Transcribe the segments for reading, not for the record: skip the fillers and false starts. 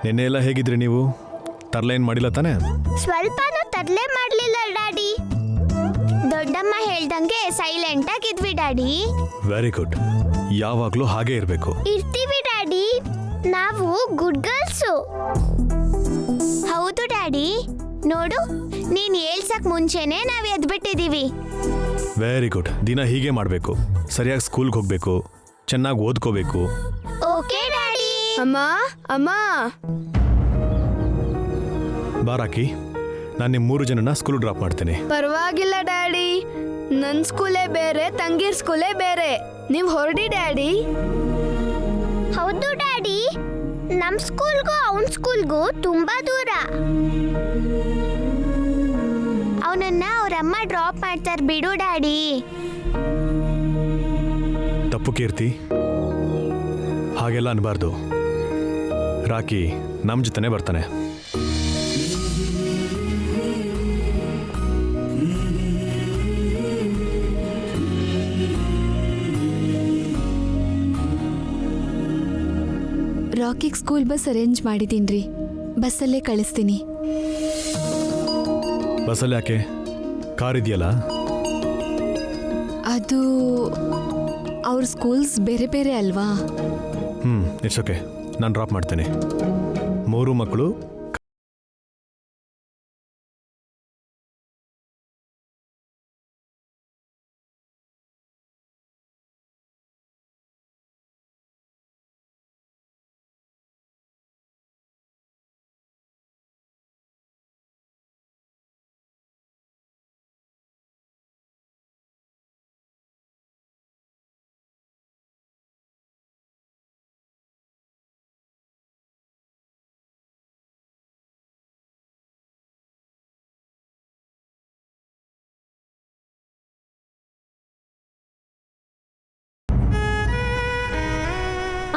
ನಿನ್ನೆ ಎಲ್ಲ ಹೇಗಿದ್ರಿ ನೀವು? ತರಲೆ ಏನು ಮಾಡಿಲ್ಲ ತಾನೆ? ಸ್ವಲ್ಪನೂ ತರಲೆ ಮಾಡಲಿಲ್ಲ ಡ್ಯಾಡಿ. ದೊಡ್ಡಮ್ಮ ಹೇಳ್ದಂಗೆ ಸೈಲೆಂಟ್ ಆಗಿದ್ವಿ ಡ್ಯಾಡಿ. Very good. ಯಾವಾಗಲೂ ಹಾಗೆ ಇರಬೇಕು. ಇರ್ತೀವಿ ಡ್ಯಾಡಿ, ನಾವು ಗುಡ್ ಗರ್ಲ್ಸು. ಹೌದು ಡ್ಯಾಡಿ, ನೋಡು ನೀನ್ ಹೇಳ್ಸಕ್ ಮುಂಚೆನೆ ನಾವ್ ಎದ್ಬಿಟ್ಟಿದೀವಿ. Very good. ದಿನ ಹೀಗೆ ಮಾಡಬೇಕು. ಸರಿಯಾಗಿ ಸ್ಕೂಲ್ಗೆ ಹೋಗಬೇಕು, ಚೆನ್ನಾಗಿ ಓದ್ಕೋಬೇಕು. Okay daddy. ಅಮ್ಮ ಅಮ್ಮ, ಬಾರಾಕಿ, ನಾನು ನಿಮ್ಮ 3 ಜನನ ಸ್ಕೂಲ್ ಡ್ರಾಪ್ ಮಾಡ್ತೇನೆ. ಪರವಾಗಿಲ್ಲ ಡ್ಯಾಡಿ, ನನ್ನ ಸ್ಕೂಲೇ ಬೇರೆ, ತಂಗಿರ್ ಸ್ಕೂಲೇ ಬೇರೆ. ನೀವು ಹೊರಡಿ ಡ್ಯಾಡಿ. ಹೌದು ಡ್ಯಾಡಿ, ನಮ್ ಸ್ಕೂಲ್ಗೂ ಅವನ್ ಸ್ಕೂಲ್ಗೂ ತುಂಬಾ ದೂರ. ಅವನನ್ನ ಅವ್ರಮ್ಮ ಡ್ರಾಪ್ ಮಾಡ್ತಾರೆ ಬಿಡು ಡ್ಯಾಡಿ. ತಪ್ಪು ಕೀರ್ತಿ, ಹಾಗೆಲ್ಲ ಅನ್ಬಾರ್ದು. ರಾಕಿ ನಮ್ಮ ಜೊತೆನೇ ಬರ್ತಾನೆ. ರಾಕಿಗೆ ಸ್ಕೂಲ್ ಬಸ್ ಅರೇಂಜ್ ಮಾಡಿದ್ದೀನಿ. ಬಸ್ಸಲ್ಲೇ ಕಳಿಸ್ತೀನಿ. ಬಸ್ಸಲ್ಲಿ ಯಾಕೆ? ಕಾರ್ ಇದೆಯಲ್ಲ. ಅದು ಅವ್ರ ಸ್ಕೂಲ್ಸ್ ಬೇರೆ ಬೇರೆ ಅಲ್ವಾ? ಇಟ್ಸ್ ಓಕೆ, ನಾನು ಡ್ರಾಪ್ ಮಾಡ್ತೇನೆ. 3 ಮಕ್ಕಳು.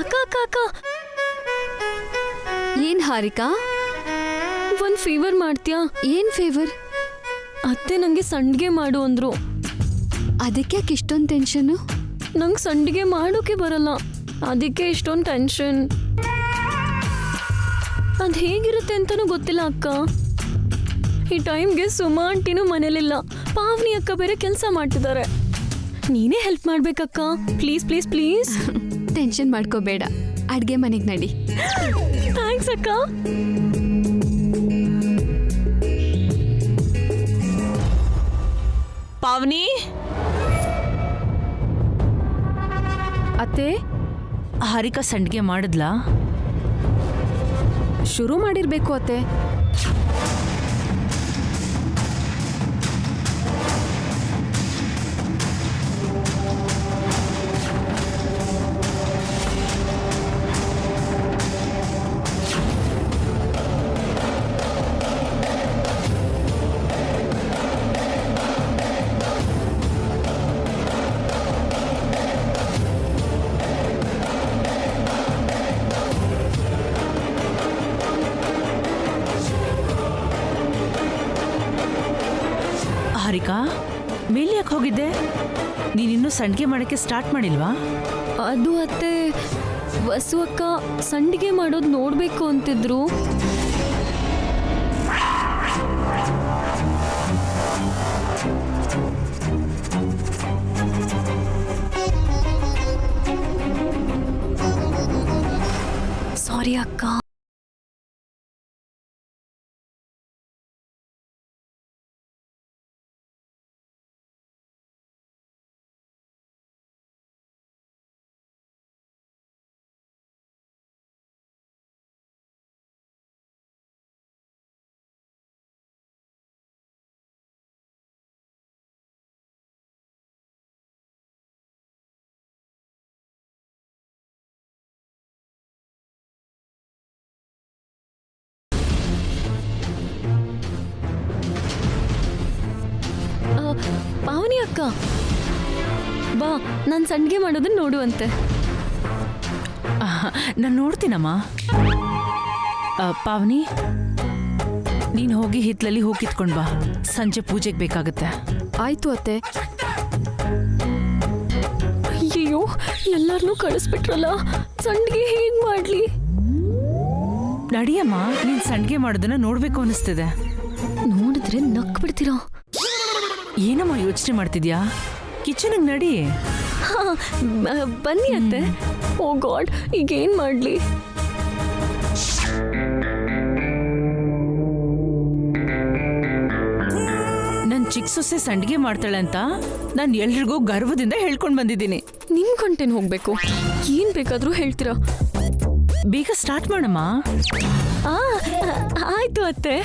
ಅಕ್ಕ ಅಕ್ಕ ಅಕ್ಕ, ಏನ್ ಹಾರಿಕಾ? ಒಂದ್ ಫೇವರ್ ಮಾಡ್ತೀಯಾ? ಏನ್ ಫೇವರ್? ಅತ್ತೆ ನಂಗೆ ಸಂಡಿಗೆ ಮಾಡು ಅಂದ್ರು. ಅದಕ್ಕೆ ಯಾಕೆ ಇಷ್ಟೊಂದು ಟೆನ್ಷನು? ನಂಗೆ ಸಂಡಿಗೆ ಮಾಡೋಕೆ ಬರಲ್ಲ, ಅದಕ್ಕೆ ಇಷ್ಟೊಂದು ಟೆನ್ಷನ್. ಅದು ಹೇಗಿರುತ್ತೆ ಅಂತನೂ ಗೊತ್ತಿಲ್ಲ ಅಕ್ಕ. ಈ ಟೈಮ್ಗೆ ಸುಮಾ ಆಂಟಿನೂ ಮನೇಲಿಲ್ಲ, ಪಾವನಿ ಅಕ್ಕ ಬೇರೆ ಕೆಲಸ ಮಾಡ್ತಿದ್ದಾರೆ. ನೀನೇ ಹೆಲ್ಪ್ ಮಾಡ್ಬೇಕಕ್ಕ, ಪ್ಲೀಸ್ ಪ್ಲೀಸ್ ಪ್ಲೀಸ್. ಟೆನ್ಷನ್ ಮಾಡ್ಕೋಬೇಡ, ಅಡ್ಗೆ ಮನೆಗೆ ನಡಿ. ಥ್ಯಾಂಕ್ಸ್ ಅಕ್ಕ. ಪಾವನಿ, ಅತ್ತೆ ಹಾರಿಕಾ ಸಂಡಿಗೆ ಮಾಡಿದ್ಲಾ? ಶುರು ಮಾಡಿರ್ಬೇಕು ಅತ್ತೆ. ಹಾರಿಕಾ, ಮೇಲೆ ಯಾಕೆ ಹೋಗಿದ್ದೆ? ನೀನಿನ್ನೂ ಸಂಡಿಗೆ ಮಾಡೋಕ್ಕೆ ಸ್ಟಾರ್ಟ್ ಮಾಡಿಲ್ವಾ? ಅದು ಅತ್ತೆ, ವಸು ಅಕ್ಕ ಸಂಡಿಗೆ ಮಾಡೋದು ನೋಡ್ಬೇಕು ಅಂತಿದ್ರು. ಸಾರಿ ಅಕ್ಕ. ಪಾವನಿ ಅಕ್ಕ ಬಾ, ನಾನು ಸಂಡಿಗೆ ಮಾಡೋದನ್ನ ನೋಡುವಂತೆ. ನಾನು ನೋಡ್ತೀನಮ್ಮ. ಪಾವನಿ, ನೀನು ಹೋಗಿ ಹಿತ್ತಲಲ್ಲಿ ಹೋಗಿ ಕಿತ್ಕೊಂಡು ಬಾ, ಸಂಜೆ ಪೂಜೆಗೆ ಬೇಕಾಗುತ್ತೆ. ಆಯ್ತು ಅತ್ತೆ. ಅಯ್ಯೋ, ಎಲ್ಲರನ್ನೂ ಕಳಿಸ್ಬಿಟ್ರಲ್ಲ, ಸಂಡಿಗೆ ಹೇಗೆ ಮಾಡ್ಲಿ? ನಡಿಯಮ್ಮ, ನೀನ್ ಸಂಡ್ಗೆ ಮಾಡೋದನ್ನ ನೋಡ್ಬೇಕು ಅನಿಸ್ತಿದೆ. ನೋಡಿದ್ರೆ ನಕ್ ಬಿಡ್ತೀರಾ. ಏನಮ್ಮ ಯೋಚನೆ ಮಾಡ್ತಿದ್ಯಾ? ಕಿಚನ್ಗೆ ನಡಿ. ಹಾ, ಬನ್ನಿ ಅತ್ತೆ. ಓ ಗಾಡ್, ಈಗೇನ್ ಮಾಡ್ಲಿ? ನನ್ ಚಿಕ್ಕ ಸೊಸೆ ಸಂಡ್ಗೆ ಮಾಡ್ತಾಳೆ ಅಂತ ನಾನು ಎಲ್ರಿಗೂ ಗರ್ವದಿಂದ ಹೇಳ್ಕೊಂಡ್ ಬಂದಿದ್ದೀನಿ. ನಿಮ್ ಕಂಟೇನ್ ಹೋಗ್ಬೇಕು, ಏನ್ ಬೇಕಾದ್ರೂ ಹೇಳ್ತೀರಾ. ಬೇಗ ಸ್ಟಾರ್ಟ್ ಮಾಡಮ್ಮ. ಆ, ಆಯ್ತು ಅತ್ತೆ.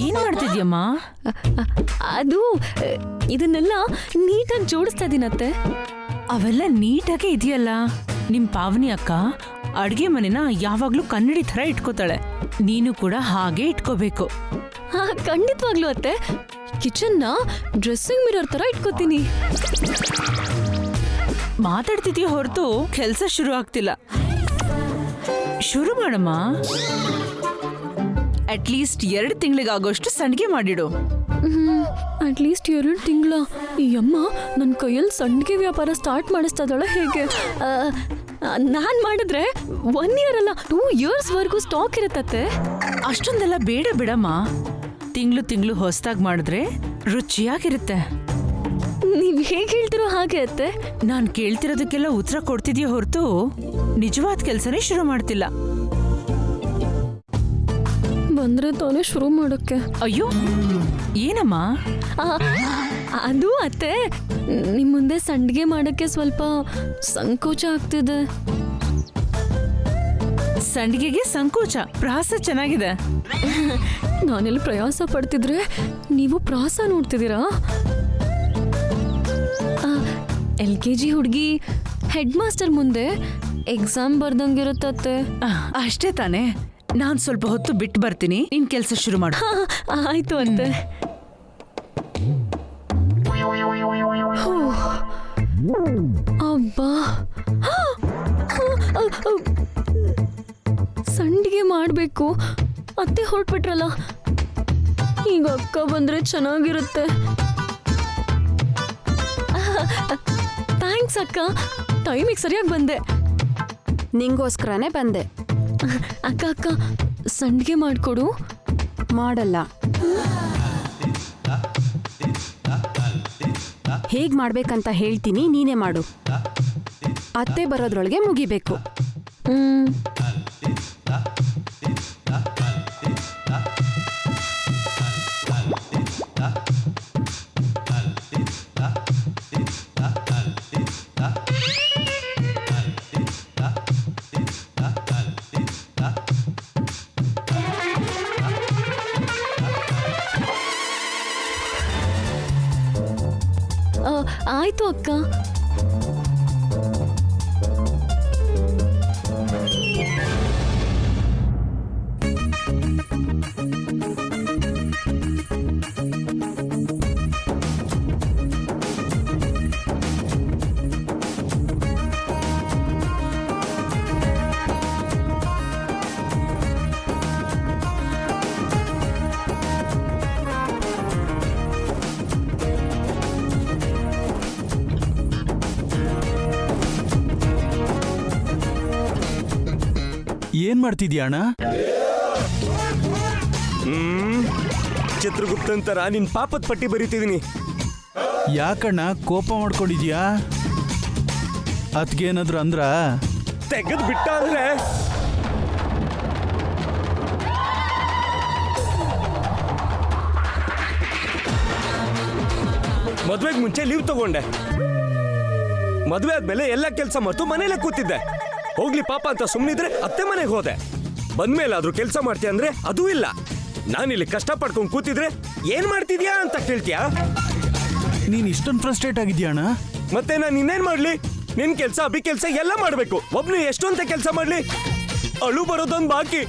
ಏನ್ ಮಾಡ್ತಿದ್ಯಮ್ಮ? ಅದು ಇದನ್ನೆಲ್ಲ ನೀಟಾಗಿ ಜೋಡಿಸ್ತಾ ಇದೀನತ್ತೆ. ಅವೆಲ್ಲ ನೀಟಾಗೆ ಇದೆಯಲ್ಲ. ನಿಮ್ ಪಾವನಿ ಅಕ್ಕ ಅಡ್ಗೆ ಮನೆನ ಯಾವಾಗ್ಲೂ ಕನ್ನಡಿ ತರ ಇಟ್ಕೋತಾಳೆ. ನೀನು ಕೂಡ ಹಾಗೆ ಇಟ್ಕೋಬೇಕು. ಹಾ, ಖಂಡಿತವಾಗ್ಲೂ ಅತ್ತೆ. ಕಿಚನ್ನ ಡ್ರೆಸ್ಸಿಂಗ್ ಮಿರರ್ ತರ ಇಟ್ಕೋತೀನಿ. ಮಾತಾಡ್ತಿದ್ಯೋ ಹೊರತು ಕೆಲ್ಸ ಶುರು ಆಗ್ತಿಲ್ಲ. ಶುರು ಮಾಡಮ್ಮ. ಅಟ್ಲೀಸ್ಟ್ 2 ತಿಂಗಳಿಗಾಗೋಷ್ಟು ಸಂಡ್ಗೆ ಮಾಡಿಡು. ಅಟ್ಲೀಸ್ಟ್ 2 ತಿಂಗಳ. ಈ ಅಮ್ಮ ನನ್ನ ಕೈಯಲ್ಲಿ ಸಂಡಿಗೆ ವ್ಯಾಪಾರ ಸ್ಟಾರ್ಟ್ ಮಾಡಿಸ್ತಾ ಇದ್ದಾಳೆ ಹೇಗೆ? ನಾನ್ ಮಾಡಿದ್ರೆ 1 ಇಯರ್ ಅಲ್ಲ 2 ಇಯರ್ಸ್ ವರೆಗೂ ಸ್ಟಾಕ್ ಇರುತ್ತತ್ತೆ. ಅಷ್ಟೊಂದೆಲ್ಲ ಬೇಡ ಬಿಡಮ್ಮ. ತಿಂಗಳು ಹೊಸದಾಗಿ ಮಾಡಿದ್ರೆ ರುಚಿಯಾಗಿರುತ್ತೆ. ನೀವ್ ಹೇಗೆ ಹೇಳ್ತಿರೋ ಹಾಗೆ ಅತ್ತೆ. ನಾನ್ ಕೇಳ್ತಿರೋದಕ್ಕೆಲ್ಲ ಉತ್ತರ ಕೊಡ್ತಿದ್ಯೋ ಹೊರತು ನಿಜವಾದ ಕೆಲ್ಸನೇ ಶುರು ಮಾಡ್ತಿಲ್ಲ. ಬಂದ್ರೆ ತಾನೇ ಶುರು ಮಾಡೋಕ್ಕೆ. ಅಯ್ಯೋ, ಏನಮ್ಮ? ಅದು ಅತ್ತೆ, ನಿಮ್ ಮುಂದೆ ಸಂಡಿಗೆ ಮಾಡಕ್ಕೆ ಸ್ವಲ್ಪ ಸಂಕೋಚ ಆಗ್ತಿದೆ. ಸಂಡಿಗೆಗೆ ಸಂಕೋಚ? ಪ್ರಾಸ ಚೆನ್ನಾಗಿದೆ. ನಾನೆಲ್ಲಿ ಪ್ರಯಾಸ ಪಡ್ತಿದ್ರೆ ನೀವು ಪ್ರಾಸ ನೋಡ್ತಿದ್ದೀರಾ? LKG ಹುಡುಗಿ ಹೆಡ್ ಮಾಸ್ಟರ್ ಮುಂದೆ ಎಕ್ಸಾಮ್ ಬರ್ದಂಗಿರುತ್ತತ್ತೆ. ಅಷ್ಟೇ ತಾನೇ. ನಾನ್ ಸ್ವಲ್ಪ ಹೊತ್ತು ಬಿಟ್ಟು ಬರ್ತೀನಿ, ನಿನ್ ಕೆಲ್ಸ ಶುರು ಮಾಡು. ಆಯ್ತು ಅಂತೆ. ಅಬ್ಬಾ, ಸಂಡಿಗೆ ಮಾಡ್ಬೇಕು. ಅತ್ತೆ ಹೊರಟ್ಬಿಟ್ರಲ್ಲ, ಈಗ ಅಕ್ಕ ಬಂದ್ರೆ ಚೆನ್ನಾಗಿರುತ್ತೆ. ಥ್ಯಾಂಕ್ಸ್ ಅಕ್ಕ, ಟೈಮಿಗೆ ಸರಿಯಾಗಿ ಬಂದೆ. ನಿಂಗೋಸ್ಕರನೇ ಬಂದೆ. ಅಕ್ಕ ಅಕ್ಕ ಸಂಡಿಗೆ ಮಾಡ್ಕೊಡು. ಮಾಡಲ್ಲ. ಹೇಗ್ ಮಾಡ್ಬೇಕಂತ ಹೇಳ್ತೀನಿ, ನೀನೇ ಮಾಡು. ಅತ್ತೆ ಬರೋದ್ರೊಳಗೆ ಮುಗಿಬೇಕು. ಆಯ್ತು ಅಕ್ಕ. ಏನ್ ಮಾಡ್ತಿದ್ಯಾ ಅಣ್ಣ? ಚಿತ್ರಗುಪ್ತನ್ ತರ ನಿನ್ ಪಾಪದ ಪಟ್ಟಿ ಬರೀತಿದೀನಿ. ಯಾಕಣ್ಣ ಕೋಪ ಮಾಡ್ಕೊಂಡಿದ್ಯಾ? ಅದ್ಗೇನಾದ್ರು ಅಂದ್ರ? ತೆಗೆದ್ ಬಿಟ್ಟ ಅಂದ್ರೆ ಮದ್ವೆಗ್ ಮುಂಚೆ ಲೀವ್ ತಗೊಂಡೆ. ಮದ್ವೆ ಆದ್ಮೇಲೆ ಎಲ್ಲ ಕೆಲ್ಸ ಮರೆತು ಮನೇಲೆ ಕೂತಿದ್ದೆ. ಹೋಗ್ಲಿ ಪಾಪ ಅಂತ ಸುಮ್ಮನಿದ್ರೆ ಅತ್ತೆ ಮನೆಗೆ ಹೋದೆ. ಬಂದ್ಮೇಲಾದ್ರೂ ಕೆಲಸ ಮಾಡ್ತೀಯ ಅಂದ್ರೆ ಅದೂ ಇಲ್ಲ. ನಾನಿಲ್ಲಿ ಕಷ್ಟ ಪಡ್ಕೊಂಡು ಕೂತಿದ್ರೆ ಏನ್ ಮಾಡ್ತಿದ್ಯಾ ಅಂತ ಕೇಳ್ತೀಯಾ? ನೀನ್ ಇಷ್ಟೊಂದು ಫ್ರಸ್ಟ್ರೇಟ್ ಆಗಿದ್ಯಾ ಅಣ್ಣ? ಮತ್ತೆ ನಾನು ಇನ್ನೇನ್ ಮಾಡ್ಲಿ? ನಿನ್ ಕೆಲ್ಸ ಅಭಿ ಕೆಲ್ಸ ಎಲ್ಲ ಮಾಡ್ಬೇಕು. ಒಬ್ನು ಎಷ್ಟು ಅಂತ ಕೆಲ್ಸ ಮಾಡ್ಲಿ? ಅಳು ಬರೋದೊಂದು ಬಾಕಿ.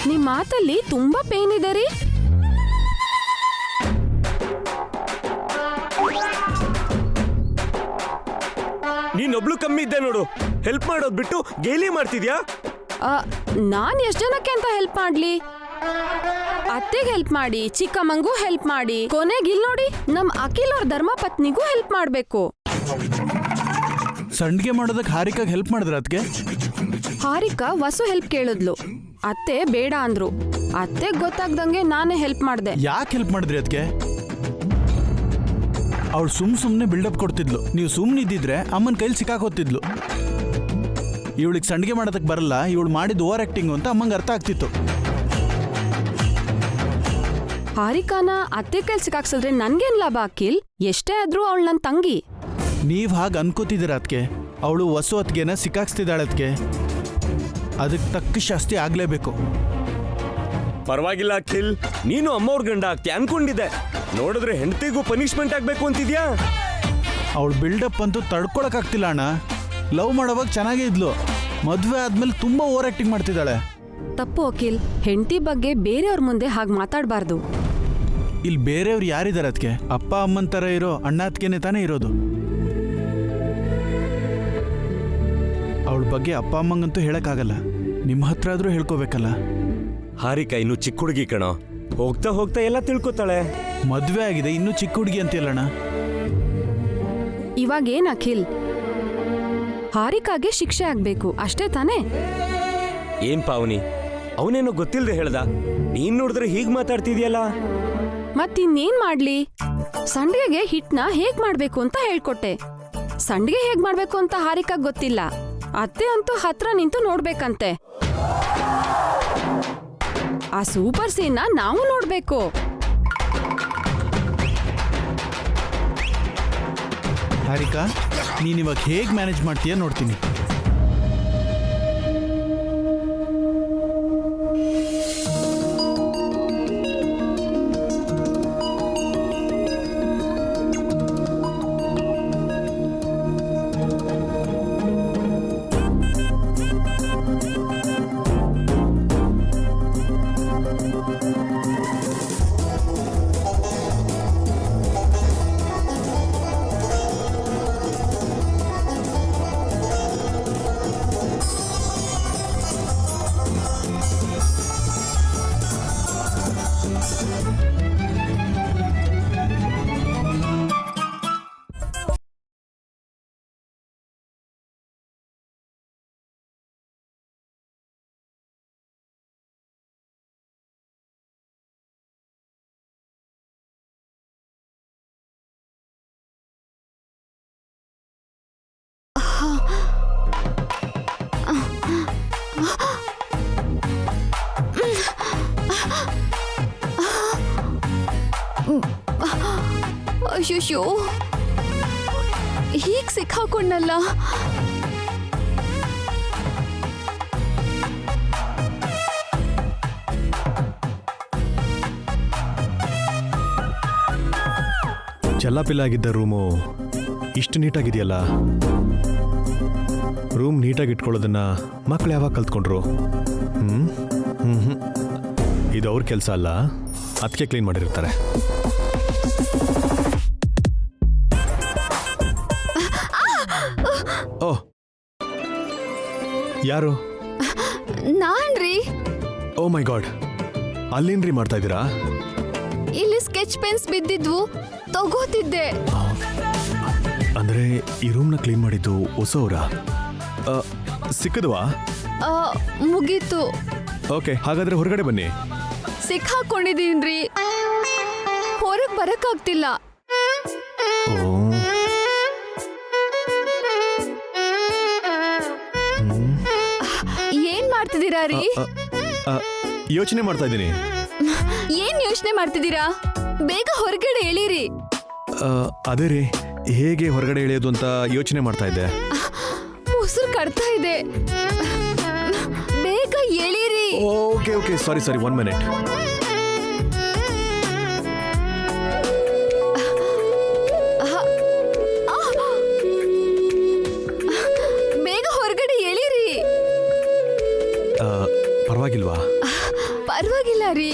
ನಿಮ್ ಮಾತಲ್ಲಿ ತುಂಬಾ ಪೇನ್ ಇದೆ ರೀ. ನೀನ್ ನೀನೊಬ್ಳು ಕಮ್ಮಿ ಇದ್ದೆ ನೋಡು. ಹೆಲ್ಪ್ ಮಾಡೋದ್ ಬಿಟ್ಟು ಗೇಲಿ ಮಾಡ್ತಿದ್ಯಾ? ನಾನ್ ಎಷ್ಟ್ ಜನಕ್ಕೆ ಅಂತ ಹೆಲ್ಪ್ ಮಾಡ್ಲಿ? ಅತ್ತೆಗೆ ಹೆಲ್ಪ್ ಮಾಡಿ, ಚಿಕ್ಕಮ್ಮಂಗೂ ಹೆಲ್ಪ್ ಮಾಡಿ, ಕೊನೆಗೆ ಇಲ್ಲಿ ನೋಡಿ ನಮ್ ಅಖಿಲ್ ಅವ್ರ ಧರ್ಮ ಪತ್ನಿಗೂ ಹೆಲ್ಪ್ ಮಾಡ್ಬೇಕು. ಸಂಡಿಗೆ ಮಾಡೋದಕ್ಕೆ ಹಾರಿಕಾಗ್ ಹೆಲ್ಪ್ ಮಾಡಿದ್ರ ಅದಕ್ಕೆ? ಹಾರಿಕಾ ವಸು ಹೆಲ್ಪ್ ಕೇಳಿದ್ಲು, ಅತ್ತೆ ಬೇಡ ಅಂದ್ರು. ಅತ್ತೆಗ್ ಗೊತ್ತಾಗ್ದಂಗೆ ನಾನೇ ಹೆಲ್ಪ್ ಮಾಡ್ದೆ. ಯಾಕೆ ಹೆಲ್ಪ್ ಮಾಡಿದ್ರಿ ಅದಕ್ಕೆ? ಅವಳು ಸುಮ್ನೆ ಬಿಲ್ಡಪ್ ಕೊಡ್ತಿದ್ಲು. ನೀವು ಸುಮ್ಮನಿದ್ದಿದ್ರೆ ಅಮ್ಮನ ಕೈಲಿ ಸಿಕ್ಕಾಕೋತಿದ್ಲು. ಇವಳಿಗೆ ಸಂಡಿಗೆ ಮಾಡೋದಕ್ಕೆ ಬರಲ್ಲ, ಇವಳು ಮಾಡಿದ ಓವರ್ ಆಕ್ಟಿಂಗ್ ಅಂತ ಅಮ್ಮಂಗೆ ಅರ್ಥ ಆಗ್ತಿತ್ತು. ಹಾರಿಕಾನ ಅತ್ತೆ ಕೈಲಿ ಸಿಕ್ಕಾಕ್ಸಿದ್ರೆ ನನ್ಗೇನ್ ಲಾಭ ಅಖಿಲ್? ಎಷ್ಟೇ ಆದ್ರೂ ಅವಳು ನನ್ ತಂಗಿ. ನೀವು ಹಾಗೆ ಅನ್ಕೋತಿದ್ದೀರ ಅದಕ್ಕೆ. ಅವಳು ವಸು ಅತ್ತಿಗೆನ ಸಿಕ್ಕಾಕ್ಸ್ತಿದ್ದಾಳೆ ಅದಕ್ಕೆ. ಅದಕ್ಕೆ ತಕ್ಕ ಶಾಸ್ತಿ ಆಗ್ಲೇಬೇಕು. ಪರವಾಗಿಲ್ಲ ಅಖಿಲ್, ನೀನು ಅಮ್ಮವ್ರ ಗಂಡ ಆಗ್ತೀಯ ಅನ್ಕೊಂಡಿದ್ದೆ. ನೋಡಿದ್ರೆ ಹೆಂಡತಿಗೂ ಪನಿಷ್ಮೆಂಟ್ ಆಗ್ಬೇಕು ಅಂತಿದ್ಯಾ? ಅವಳು ಬಿಲ್ಡಪ್ ಅಂತೂ ತಡ್ಕೊಳಕ್ಕಾಗ್ತಿಲ್ಲ ಅಣ್ಣ. ಲವ್ ಮಾಡೋವಾಗ ಚೆನ್ನಾಗೇ ಇದ್ಲು, ಮದುವೆ ಆದ್ಮೇಲೆ ತುಂಬಾ ಓವರ್ ಆಕ್ಟಿಂಗ್ ಮಾಡ್ತಿದ್ದಾಳೆ. ತಪ್ಪು ಅಖಿಲ್, ಹೆಂಡತಿ ಬಗ್ಗೆ ಬೇರೆಯವ್ರ ಮುಂದೆ ಹಾಗೆ ಮಾತಾಡಬಾರ್ದು. ಇಲ್ಲಿ ಬೇರೆಯವ್ರು ಯಾರಿದ್ದಾರೆ ಅದಕ್ಕೆ? ಅಪ್ಪ ಅಮ್ಮನ ಥರ ಇರೋ ಅಣ್ಣ ಅತ್ತಿಗೆನೇ ತಾನೇ ಇರೋದು. ಅವಳ ಬಗ್ಗೆ ಅಪ್ಪ ಅಮ್ಮಂಗಂತೂ ಹೇಳಕ್ಕಾಗಲ್ಲ, ನಿಮ್ಮ ಹತ್ರ ಆದ್ರೂ ಹೇಳ್ಕೋಬೇಕಲ್ಲ. ಹಾರಿಕಾ ಇನ್ನು ಚಿಕ್ಕ ಹುಡುಗಿ ಕಣೋ, ಹೋಗ್ತಾ ಹೋಗ್ತಾ ಎಲ್ಲ ತಿಳ್ಕೊತಾಳೆ. ಮದ್ವೆ ಆಗಿದೆ, ಇನ್ನೂ ಚಿಕ್ಕ ಹುಡುಗಿ ಅಂತೀಯಲ್ಲಣ್ಣ. ಇವಾಗೇನ್ ಅಖಿಲ್? ಹಾರಿಕಾಗೆ ಶಿಕ್ಷೆ ಆಗ್ಬೇಕು ಅಷ್ಟೇ ತಾನೇ? ಏನ್ ಪಾವನಿ, ಅವನೇನೋ ಗೊತ್ತಿಲ್ಲದೆ ಹೇಳ್ದ, ನೀನ್ ನೋಡಿದ್ರೆ ಹೀಗ್ ಮಾತಾಡ್ತಿದ್ಯಲ್ಲ. ಮತ್ತಿನ್ನೇನ್ ಮಾಡ್ಲಿ? ಸಂಡಿಗೆಗೆ ಹಿಟ್ನ ಹೇಗ್ ಮಾಡ್ಬೇಕು ಅಂತ ಹೇಳ್ಕೊಟ್ಟೆ. ಸಂಡಿಗೆ ಹೇಗ್ ಮಾಡ್ಬೇಕು ಅಂತ ಹಾರಿಕಾಗ್ ಗೊತ್ತಿಲ್ಲ. ಅತ್ತೆ ಅಂತೂ ಹತ್ರ ನಿಂತು ನೋಡ್ಬೇಕಂತೆ. ಆ ಸೂಪರ್ ಸೀನ್ನ ನಾವು ನೋಡ್ಬೇಕು. ಹಾರಿಕಾ, ನೀನಿವಾಗ ಹೇಗೆ ಮ್ಯಾನೇಜ್ ಮಾಡ್ತೀಯ ನೋಡ್ತೀನಿ. ಅಯ್ಯೋ, ಹೀಗ್ ಸಿಕ್ಕಾಕೊಂಡಲ್ಲ. ಚೆಲ್ಲಾಪಿಲ್ಲಾಗಿದ್ದ ರೂಮು ಇಷ್ಟು ನೀಟಾಗಿದೆಯಲ್ಲ. ರೂಮ್ ನೀಟಾಗಿ ಇಟ್ಕೊಳ್ಳೋದನ್ನ ಮಕ್ಕಳು ಯಾವಾಗ ಕಲ್ತ್ಕೊಂಡ್ರು? ಇದು ಅವ್ರ ಕೆಲಸ ಅಲ್ಲ, ಅದಕ್ಕೆ ಕ್ಲೀನ್ ಮಾಡಿರ್ತಾರೆ. ಓಹ್, ಯಾರು? ನಾನ್ರಿ. ಓ ಮೈ ಗಾಡ್, ಅಲ್ಲೇನ್ರಿ ಮಾಡ್ತಾ ಇದ್ದೀರಾ? ಇಲ್ಲಿ ಸ್ಕೆಚ್ ಪೆನ್ಸ್ ಬಿದ್ದಿದ್ವು, ತಗೋತಿದ್ದೆ. ಅಂದ್ರೆ ಈ ರೂಮ್ನ ಕ್ಲೀನ್ ಮಾಡಿದ್ದು ಹೊಸವ್ರ? ಸಿಕ್ಕದ್ವಾ? ಮುಗೀತು. ಓಕೆ, ಹಾಗಾದ್ರೆ ಹೊರಗಡೆ ಬನ್ನಿ. ಸಿಕ್ಕಾಕೊಂಡಿದೀನ್ರಿ, ಹೊರಗ್ ಬರಕ್ಕಾಗ್ತಿಲ್ಲ. ಏನ್ ಮಾಡ್ತಿದ್ದೀರಾ ರೀ? ಯೋಚನೆ ಮಾಡ್ತಾ ಇದ್ದೀನಿ. ಏನ್ ಯೋಚನೆ ಮಾಡ್ತಿದ್ದೀರಾ? ಬೇಗ ಹೊರಗಡೆ ಎಳೀರಿ. ಅದೇ ರೀ, ಹೇಗೆ ಹೊರಗಡೆ ಇಳಿಯೋದು ಅಂತ ಯೋಚನೆ ಮಾಡ್ತಾ ಇದ್ದೆ. ಉಸಿರು ಕಟ್ತಾ ಇದೆ, ಬೇಗ ಎಳೀರಿ. ಓಕೆ ಓಕೆ, ಸಾರಿ 1 ಮಿನಿಟ್. ಬೇಗ ಹೊರಗಡೆ ಎಳೀರಿ. ಪರವಾಗಿಲ್ವಾ? ಪರವಾಗಿಲ್ಲ ರೀ,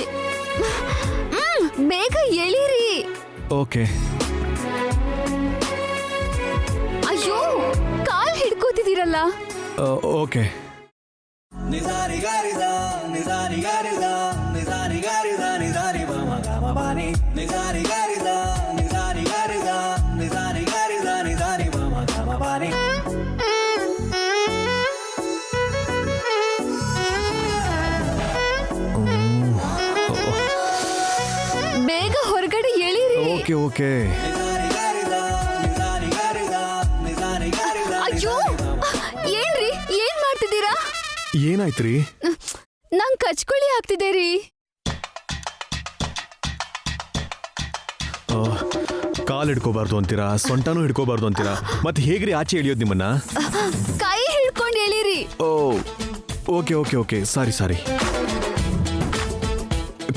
ಬೇಗ ಎಳೀರಿ. ಓಕೆ. ಅಯ್ಯೋ, ಕಾಲ್ ಓಕೆ. ಬೇಗ ಹೊರಗಡೆ ಎಳೀರಿ. Okay okay. ಅಯ್ಯೋ ಏನ್ರಿ, ಏನ್ ಮಾಡ್ತಿದ್ದೀರಾ? ಏನಾಯ್ತ್ರಿ? ನಂಗ್ ಕಚ್ಕೊಳ್ಳಿ ಆಗ್ತಿದೆ ರೀ. ಕಾಲ್ ಹಿಡ್ಕೋಬಾರ್ದು ಅಂತೀರಾ, ಸೊಂಟನೂ ಹಿಡ್ಕೋಬಾರ್ದು ಅಂತೀರಾ, ಮತ್ತೆ ಹೇಗ್ರಿ ಆಚೆ ಎಳಿಯೋದು ನಿಮ್ಮನ್ನ? ಕೈ ಹಿಡ್ಕೊಂಡು ಎಳೀರಿ. ಓ ಓಕೆ ಓಕೆ ಓಕೆ, ಸಾರಿ ಸಾರಿ.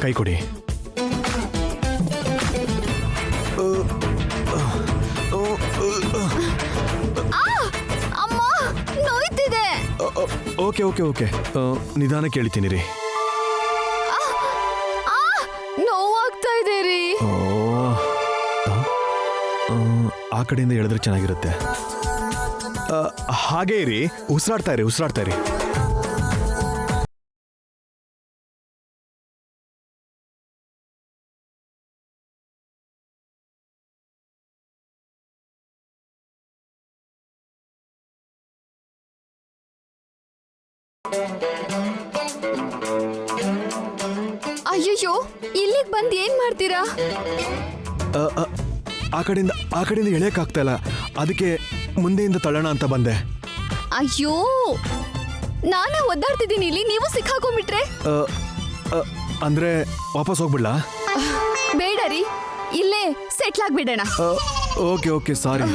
ಕೈ ಕೊಡಿ. ಅಮ್ಮ ನೋಯ್ತಿದೆ. ಓಕೆ ಓಕೆ ಓಕೆ, ನಿಧಾನ ಕೇಳ್ತೀನಿ ರೀ. ನೋವಾಗ್ತಾ ಇದೆ ರೀ. ಆ ಕಡೆಯಿಂದ ಹೇಳಿದ್ರೆ ಚೆನ್ನಾಗಿರುತ್ತೆ. ಹಾಗೇ ಇರಿ, ಉಸಿರಾಡ್ತಾ ಇರಿ, ಉಸಿರಾಡ್ತಾ ಇರಿ. ಅಯ್ಯಯ್ಯೋ, ಇಲ್ಲಿಗೆ ಬಂದು ಏನ್ ಮಾಡ್ತೀರಾ? ಆ ಕಡೆಯಿಂದ ಎಳೆಯಕ್ಕಾಗ್ತಾ ಇಲ್ಲ, ಅದಕ್ಕೆ ಮುಂದೆಯಿಂದ ತಳ್ಳೋಣ ಅಂತ ಬಂದೆ. ಅಯ್ಯೋ, ನಾನೇ ಒದ್ದಾಡ್ತಿದ್ದೀನಿ ಇಲ್ಲಿ, ನೀವು ಸಿಕ್ಕಾಕೊಂಡ್ಬಿಟ್ರೆ? ಅಂದ್ರೆ ವಾಪಸ್ ಹೋಗ್ಬಿಡ್ಲಾ? ಬೇಡ ರೀ, ಇಲ್ಲೇ ಸೆಟ್ಲ್ ಆಗ್ಬಿಡೋಣ. ಓಕೆ ಓಕೆ, ಸಾರಿ.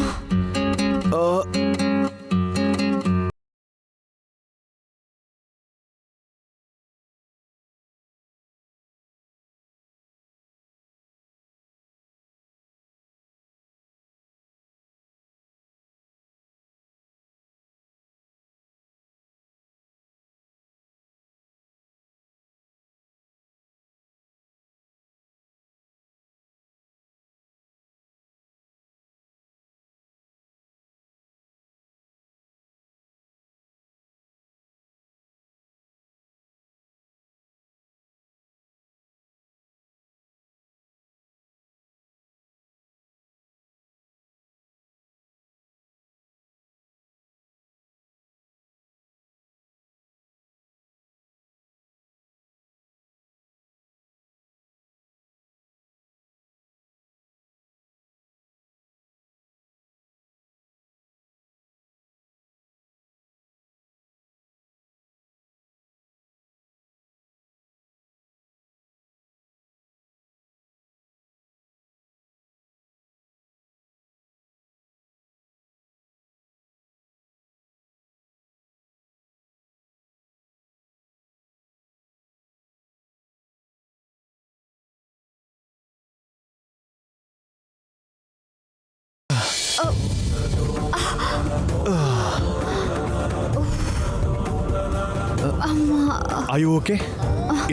ಆಯು ಓಕೆ,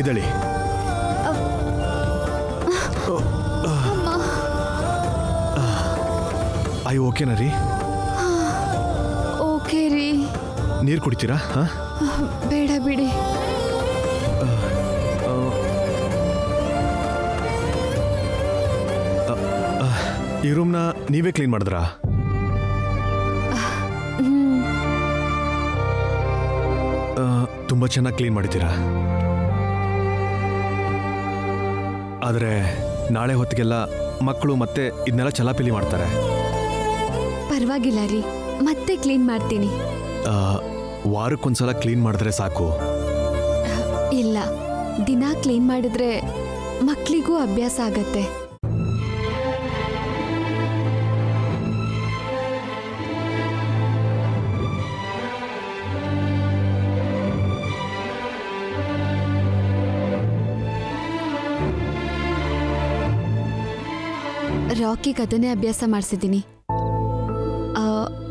ಇದಳಿ. ಆಯು ಓಕೆನಾ ರೀ? ಓಕೆ ರೀ. ನೀರು ಕುಡಿತೀರಾ? ಬೇಡ ಬಿಡಿ. ಈ ರೂಮ್ನ ನೀವೇ ಕ್ಲೀನ್ ಮಾಡಿದ್ರಾ? ತುಂಬಾ ಚೆನ್ನಾಗಿ ಕ್ಲೀನ್ ಮಾಡಿದ್ದೀರಾ. ಆದರೆ ನಾಳೆ ಹೊತ್ತಿಗೆಲ್ಲ ಮಕ್ಕಳು ಮತ್ತೆ ಇದನ್ನೆಲ್ಲ ಚಲಾಪಿಲಿ ಮಾಡ್ತಾರೆ. ಪರವಾಗಿಲ್ಲ ರೀ, ಮತ್ತೆ ಕ್ಲೀನ್ ಮಾಡ್ತೀನಿ. ವಾರಕ್ಕೊಂದ್ಸಲ ಕ್ಲೀನ್ ಮಾಡಿದ್ರೆ ಸಾಕು. ಇಲ್ಲ, ದಿನ ಕ್ಲೀನ್ ಮಾಡಿದ್ರೆ ಮಕ್ಕಳಿಗೂ ಅಭ್ಯಾಸ ಆಗತ್ತೆ. ರಾಕಿಗೆ ಅದನ್ನೇ ಅಭ್ಯಾಸ ಮಾಡಿಸಿದ್ದೀನಿ.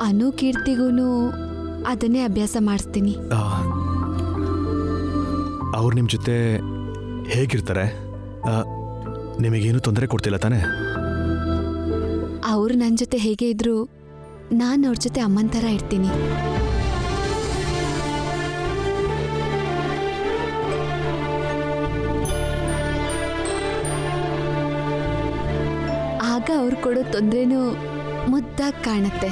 ಅನು ಕೀರ್ತಿಗೂ ಅದನ್ನೇ ಅಭ್ಯಾಸ ಮಾಡಿಸ್ತೀನಿ. ಅವ್ರು ನಿಮ್ಮ ಜೊತೆ ಹೇಗಿರ್ತಾರೆ? ನಿಮಗೇನು ತೊಂದರೆ ಕೊಡ್ತಿಲ್ಲ ತಾನೆ? ಅವ್ರು ನನ್ನ ಜೊತೆ ಹೇಗೆ ಇದ್ರು ನಾನು ಅವ್ರ ಜೊತೆ ಅಮ್ಮನ ಥರ ಇರ್ತೀನಿ. ಆಗ ಅವ್ರು ಕೊಡೋ ತೊಂದ್ರೆನೂ ಮುದ್ದಾಗಿ ಕಾಣುತ್ತೆ.